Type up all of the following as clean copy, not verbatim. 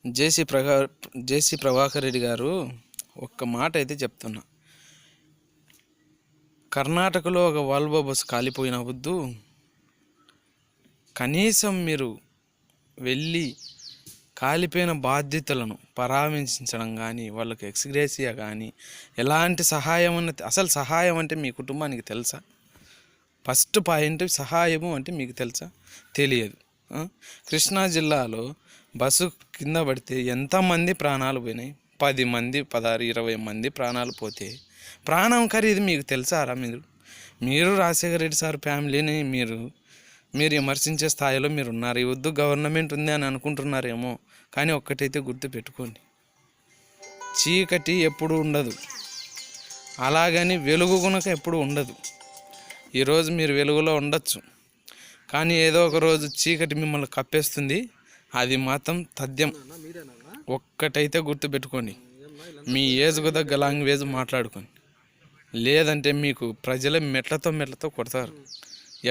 జేసీ ప్రగా జేసీ ప్రభాకర్ రెడ్డి గారు ఒక్క మాట అయితే చెప్తున్నా. కర్ణాటకలో ఒక వాల్వో బస్సు కాలిపోయిన వద్దు, కనీసం మీరు వెళ్ళి కాలిపోయిన బాధ్యతలను పరామర్శించడం కానీ, వాళ్ళకి ఎక్స్గ్రేసియా కానీ, ఎలాంటి సహాయం అన్నది, అసలు సహాయం అంటే మీ కుటుంబానికి తెలుసా? ఫస్ట్ పాయింట్, సహాయము అంటే మీకు తెలుసా? తెలియదు. కృష్ణా జిల్లాలో బస్సు కింద పడితే ఎంతమంది ప్రాణాలు పోయినాయి? 10 మంది, 16, 20 మంది ప్రాణాలు పోతే ప్రాణం ఖరీదు మీకు తెలుసారా? మీరు రాజశేఖర రెడ్డి సార్ ఫ్యామిలీని మీరు విమర్శించే స్థాయిలో మీరు ఉన్నారు. ఈ వద్దు గవర్నమెంట్ ఉంది అని అనుకుంటున్నారేమో, కానీ ఒక్కటైతే గుర్తు పెట్టుకోండి, చీకటి ఎప్పుడు ఉండదు, అలాగని వెలుగు గుణక ఎప్పుడు ఉండదు. ఈరోజు మీరు వెలుగులో ఉండొచ్చు, కానీ ఏదో ఒక రోజు చీకటి మిమ్మల్ని కప్పేస్తుంది. అది మాత్రం తథ్యం. ఒక్కటైతే గుర్తుపెట్టుకోండి, మీ ఏజ్కు తగ్గ లాంగ్వేజ్ మాట్లాడుకోండి, లేదంటే మీకు ప్రజలే మెట్లతో కొడతారు.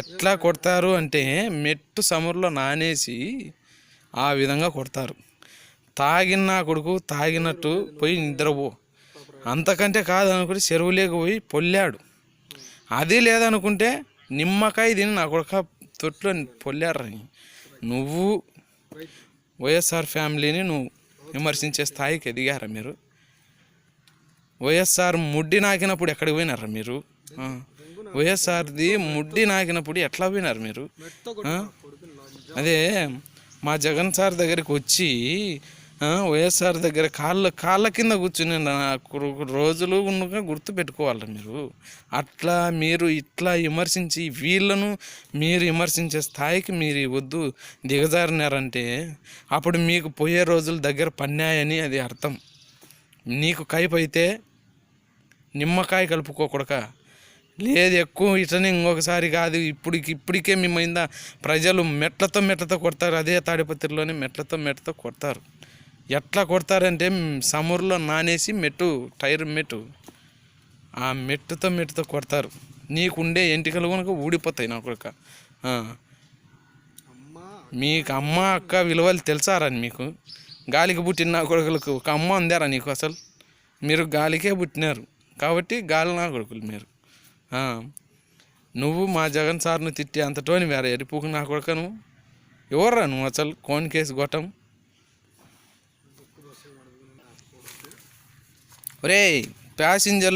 ఎట్లా కొడతారు అంటే, మెట్టు సముర్లో నానేసి ఆ విధంగా కొడతారు. తాగిన కొడుకు తాగినట్టు పోయి నిద్రపో, అంతకంటే కాదనుకుంటే చెరువులేకి పోయి పొల్లాడు. అది లేదనుకుంటే నిమ్మకాయ తిని నా కొడుక తొట్లో పొల్లారని. నువ్వు వైఎస్ఆర్ ఫ్యామిలీని నువ్వు విమర్శించే స్థాయికి ఎదిగారా మీరు? వైఎస్ఆర్ ముడ్డి నాకినప్పుడు ఎక్కడికి పోయినారా మీరు? వైఎస్ఆర్ది ముడ్డి నాకినప్పుడు ఎట్లా పోయినారు మీరు? అదే మా జగన్ సార్ దగ్గరికి వచ్చి వైఎస్ఆర్ దగ్గర కాళ్ళ కింద కూర్చుని రోజులు ఉండగా గుర్తు పెట్టుకోవాలి మీరు. అట్లా మీరు ఇట్లా విమర్శించి వీళ్ళను మీరు విమర్శించే స్థాయికి మీరు వద్దు దిగజారినారంటే అప్పుడు మీకు పోయే రోజులు దగ్గర పన్నాయని అది అర్థం. నీకు కైపైతే నిమ్మకాయ కలుపుకోకూడక, లేదు ఎక్కువ ఇట్లనే ఇంకొకసారి కాదు, ఇప్పటికే మిమ్మైందా ప్రజలు మెట్లతో కొడతారు. అదే తాడిపత్రిలోనే మెట్లతో కొడతారు. ఎట్లా కొడతారంటే సముర్లో నానేసి టైర్ మెట్టు, ఆ మెట్టుతో కొడతారు. నీకుండే ఎంటికలు కనుక ఊడిపోతాయి నా కొడుక. మీకు అమ్మ అక్క విలువలు తెలుసారా? మీకు గాలికి పుట్టిన నా కొడుకులకు ఒక అమ్మ ఉందారా నీకు? అసలు మీరు గాలికే పుట్టినారు కాబట్టి గాలి నా కొడుకులు మీరు. నువ్వు మా జగన్ సార్ను తిట్టి అంతటోని వేరే ఎరిపుకు నా కొడుక. నువ్వు ఎవర్రా నువ్వు అసలు? కోన్ కేసు గొట్టం. ఒరే ప్యాసింజర్లు